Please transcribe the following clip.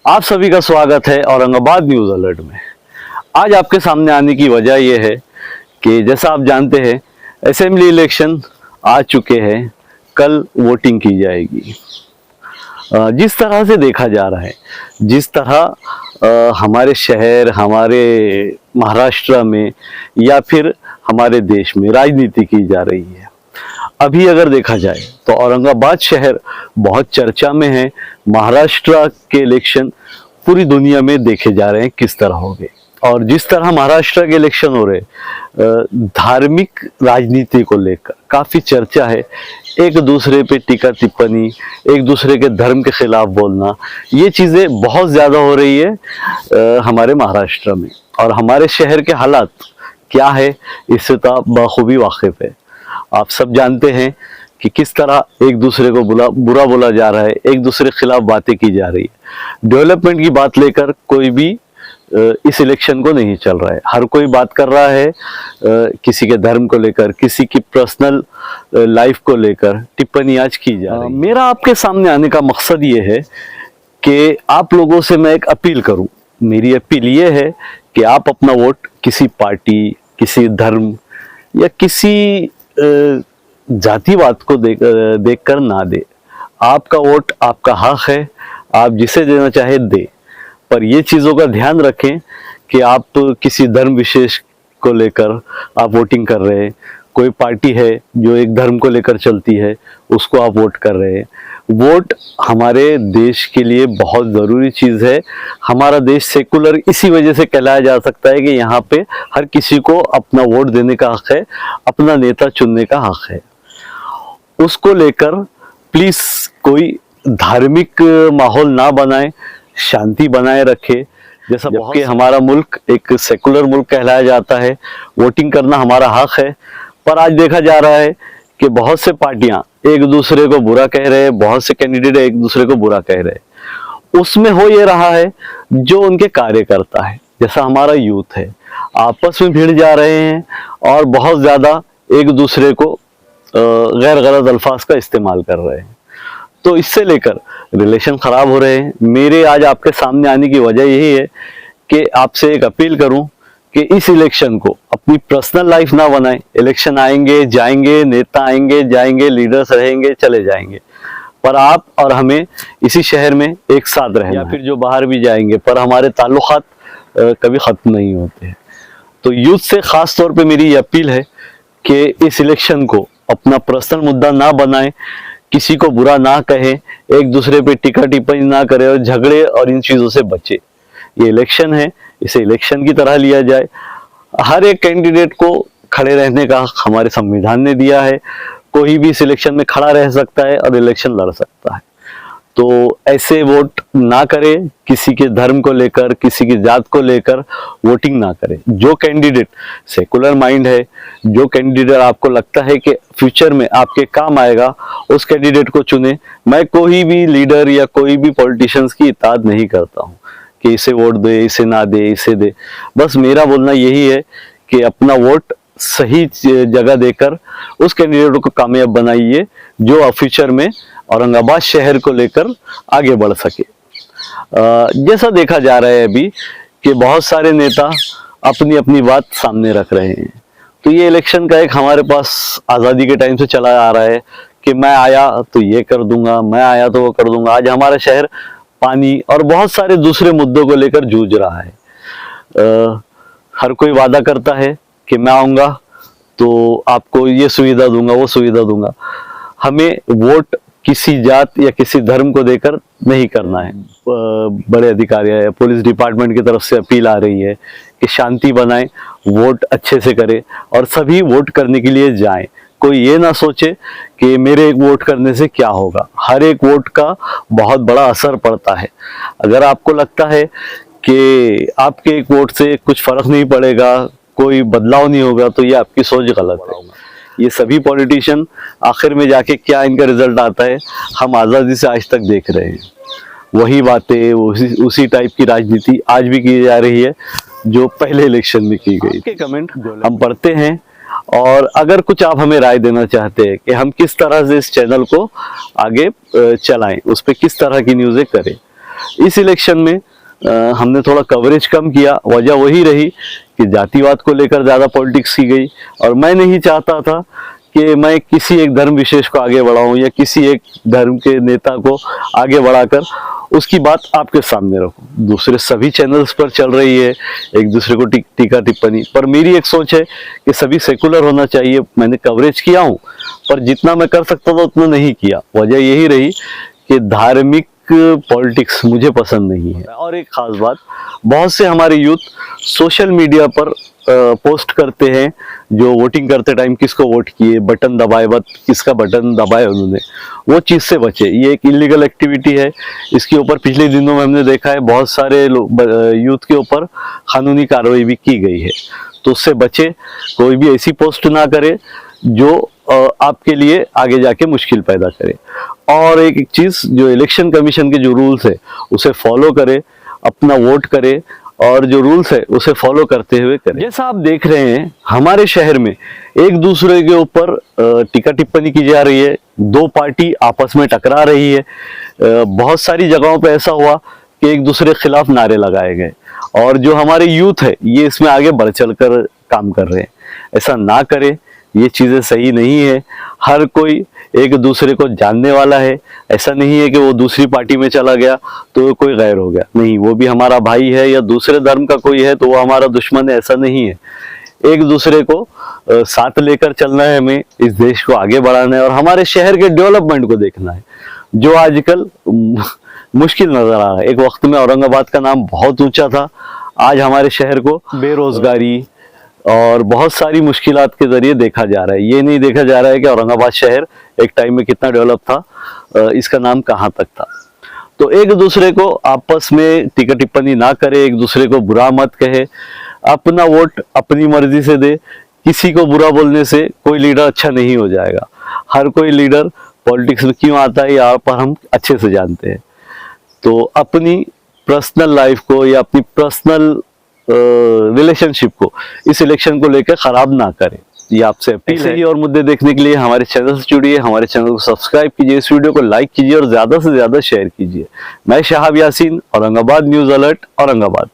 आप सभी का स्वागत है औरंगाबाद न्यूज़ अलर्ट में। आज आपके सामने आने की वजह यह है कि जैसा आप जानते हैं असेंबली इलेक्शन आ चुके हैं, कल वोटिंग की जाएगी। जिस तरह से देखा जा रहा है, जिस तरह हमारे शहर, हमारे महाराष्ट्र में या फिर हमारे देश में राजनीति की जा रही है, अभी अगर देखा जाए तो औरंगाबाद शहर बहुत चर्चा में है। महाराष्ट्र के इलेक्शन पूरी दुनिया में देखे जा रहे हैं किस तरह होंगे, और जिस तरह महाराष्ट्र के इलेक्शन हो रहे, धार्मिक राजनीति को लेकर काफी चर्चा है। एक दूसरे पे टीका टिप्पणी, एक दूसरे के धर्म के खिलाफ बोलना, ये चीजें बहुत ज्यादा हो रही है हमारे महाराष्ट्र में। और हमारे शहर के हालात क्या है इससे तो आप बखूबी वाकिफ है। आप सब जानते हैं कि किस तरह एक दूसरे को बुरा बोला जा रहा है, एक दूसरे के खिलाफ बातें की जा रही है। डेवलपमेंट की बात लेकर कोई भी इस इलेक्शन को नहीं चल रहा है। हर कोई बात कर रहा है किसी के धर्म को लेकर, किसी की पर्सनल लाइफ को लेकर टिप्पणी आज की जा रही है। मेरा आपके सामने आने का मकसद ये है कि आप लोगों से मैं एक अपील करूं। मेरी अपील ये है कि आप अपना वोट किसी पार्टी, किसी धर्म या किसी जातिवाद को देखकर ना दे। आपका वोट आपका हक है, आप जिसे देना चाहे दे, पर ये चीज़ों का ध्यान रखें कि आप किसी धर्म विशेष को लेकर आप वोटिंग कर रहे हैं। कोई पार्टी है जो एक धर्म को लेकर चलती है, उसको आप वोट कर रहे हैं। वोट हमारे देश के लिए बहुत ज़रूरी चीज़ है। हमारा देश सेकुलर इसी वजह से कहलाया जा सकता है कि यहाँ पे हर किसी को अपना वोट देने का हक है, अपना नेता चुनने का हक है। उसको लेकर प्लीज कोई धार्मिक माहौल ना बनाए, शांति बनाए रखे। जैसा जबकि हमारा मुल्क एक सेकुलर मुल्क कहलाया जाता है, वोटिंग करना हमारा हक है। पर आज देखा जा रहा है कि बहुत से पार्टियां एक दूसरे को बुरा कह रहे हैं, बहुत से कैंडिडेट एक दूसरे को बुरा कह रहे हैं। उसमें हो ये रहा है जो उनके कार्यकर्ता है, जैसा हमारा यूथ है, आपस में भिड़ जा रहे हैं और बहुत ज्यादा एक दूसरे को गैर गलत अल्फाज का इस्तेमाल कर रहे हैं। तो इससे लेकर रिलेशन खराब हो रहे हैं। मेरे आज आपके सामने आने की वजह यही है कि आपसे एक अपील करूं कि इस इलेक्शन को अपनी पर्सनल लाइफ ना बनाएं। इलेक्शन आएंगे जाएंगे, नेता आएंगे जाएंगे, लीडर्स रहेंगे चले जाएंगे, पर आप और हमें इसी शहर में एक साथ रहना, या फिर जो बाहर भी जाएंगे, पर हमारे ताल्लुकात कभी खत्म नहीं होते। तो यूथ से खास तौर पे मेरी अपील है कि इस इलेक्शन को अपना पर्सनल मुद्दा ना बनाए, किसी को बुरा ना कहे, एक दूसरे पे टीका टिप्पणी ना करे और झगड़े और इन चीजों से बचे। ये इलेक्शन है, इसे इलेक्शन की तरह लिया जाए। हर एक कैंडिडेट को खड़े रहने का हक हमारे संविधान ने दिया है। कोई भी इस इलेक्शन में खड़ा रह सकता है और इलेक्शन लड़ सकता है। तो ऐसे वोट ना करें, किसी के धर्म को लेकर, किसी की जात को लेकर वोटिंग ना करें। जो कैंडिडेट सेकुलर माइंड है, जो कैंडिडेट आपको लगता है कि फ्यूचर में आपके काम आएगा, उस कैंडिडेट को चुने। मैं कोई भी लीडर या कोई भी पॉलिटिशियंस की इताअत नहीं करता हूँ कि इसे वोट दे, इसे ना दे, इसे दे। बस मेरा बोलना यही है कि अपना वोट सही जगह देकर उस कैंडिडेट को कामयाब बनाइए जो फ्यूचर में औरंगाबाद शहर को लेकर आगे बढ़ सके। जैसा देखा जा रहा है अभी कि बहुत सारे नेता अपनी अपनी बात सामने रख रहे हैं। तो ये इलेक्शन का एक हमारे पास आज़ादी के टाइम से चला आ रहा है कि मैं आया तो ये कर दूंगा, मैं आया तो वो कर दूंगा। आज हमारा शहर पानी और बहुत सारे दूसरे मुद्दों को लेकर जूझ रहा है। हर कोई वादा करता है कि मैं आऊँगा तो आपको ये सुविधा दूंगा, वो सुविधा दूंगा। हमें वोट किसी जात या किसी धर्म को देकर नहीं करना है। बड़े अधिकारी है, पुलिस डिपार्टमेंट की तरफ से अपील आ रही है कि शांति बनाएं, वोट अच्छे से करें और सभी वोट करने के लिए जाएं। कोई ये ना सोचे कि मेरे एक वोट करने से क्या होगा। हर एक वोट का बहुत बड़ा असर पड़ता है। अगर आपको लगता है कि आपके एक वोट से कुछ फर्क नहीं पड़ेगा, कोई बदलाव नहीं होगा, तो ये आपकी सोच गलत है। ये सभी पॉलिटिशियन आखिर में जाके क्या इनका रिजल्ट आता है, हम आज़ादी से आज तक देख रहे हैं। वही बातें, उसी टाइप की राजनीति आज भी की जा रही है जो पहले इलेक्शन में की गई। के कमेंट हम पढ़ते हैं, और अगर कुछ आप हमें राय देना चाहते हैं कि हम किस तरह से इस चैनल को आगे चलाएं, उस पर किस तरह की न्यूज़ें करें, इस इलेक्शन में हमने थोड़ा कवरेज कम किया। वजह वही रही कि जातिवाद को लेकर ज़्यादा पॉलिटिक्स की गई, और मैं नहीं चाहता था कि मैं किसी एक धर्म विशेष को आगे बढ़ाऊं या किसी एक धर्म के नेता को आगे बढ़ाकर उसकी बात आपके सामने रखूं। दूसरे सभी चैनल्स पर चल रही है एक दूसरे को टीका टिप्पणी, पर मेरी एक सोच है कि सभी सेकुलर होना चाहिए। मैंने कवरेज किया हूं, पर जितना मैं कर सकता था उतना नहीं किया। वजह यही रही कि धार्मिक पॉलिटिक्स मुझे पसंद नहीं है। और एक खास बात, बहुत से हमारे यूथ सोशल मीडिया पर पोस्ट करते हैं जो वोटिंग करते टाइम किसको वोट किए, बटन दबाए, किसका बटन दबाए उन्होंने, वो चीज़ से बचे। ये एक इलीगल एक्टिविटी है। इसके ऊपर पिछले दिनों में हमने देखा है बहुत सारे यूथ के ऊपर कानूनी कार्रवाई भी की गई है। तो उससे बचे, कोई भी ऐसी पोस्ट ना करे जो आपके लिए आगे जाके मुश्किल पैदा करे। और एक चीज़, जो इलेक्शन कमीशन के जो रूल्स है उसे फॉलो करे, अपना वोट करे, और जो रूल्स है उसे फॉलो करते हुए करें। जैसा आप देख रहे हैं हमारे शहर में एक दूसरे के ऊपर टीका टिप्पणी की जा रही है, दो पार्टी आपस में टकरा रही है। बहुत सारी जगहों पे ऐसा हुआ कि एक दूसरे के खिलाफ नारे लगाए गए, और जो हमारे यूथ है ये इसमें आगे बढ़ चढ़ कर काम कर रहे हैं। ऐसा ना करें, ये चीज़ें सही नहीं है। हर कोई एक दूसरे को जानने वाला है। ऐसा नहीं है कि वो दूसरी पार्टी में चला गया तो कोई गैर हो गया, नहीं, वो भी हमारा भाई है, या दूसरे धर्म का कोई है तो वो हमारा दुश्मन है, ऐसा नहीं है। एक दूसरे को साथ लेकर चलना है, हमें इस देश को आगे बढ़ाना है और हमारे शहर के डेवलपमेंट को देखना है, जो आजकल मुश्किल नजर आ रहा है। एक वक्त में औरंगाबाद का नाम बहुत ऊंचा था, आज हमारे शहर को बेरोजगारी और बहुत सारी मुश्किलात के जरिए देखा जा रहा है। ये नहीं देखा जा रहा है कि औरंगाबाद शहर एक टाइम में कितना डेवलप था, इसका नाम कहाँ तक था। तो एक दूसरे को आपस में टीका टिप्पणी ना करे, एक दूसरे को बुरा मत कहे, अपना वोट अपनी मर्जी से दे। किसी को बुरा बोलने से कोई लीडर अच्छा नहीं हो जाएगा। हर कोई लीडर पॉलिटिक्स में क्यों आता है यहाँ पर हम अच्छे से जानते हैं। तो अपनी पर्सनल लाइफ को या अपनी पर्सनल रिलेशनशिप को इस इलेक्शन को लेकर खराब ना करें, ये आपसे अपील है। और मुद्दे देखने के लिए हमारे चैनल से जुड़िए, हमारे चैनल को सब्सक्राइब कीजिए, इस वीडियो को लाइक कीजिए और ज्यादा से ज्यादा शेयर कीजिए। मैं शहाब यासीन, औरंगाबाद न्यूज अलर्ट, औरंगाबाद।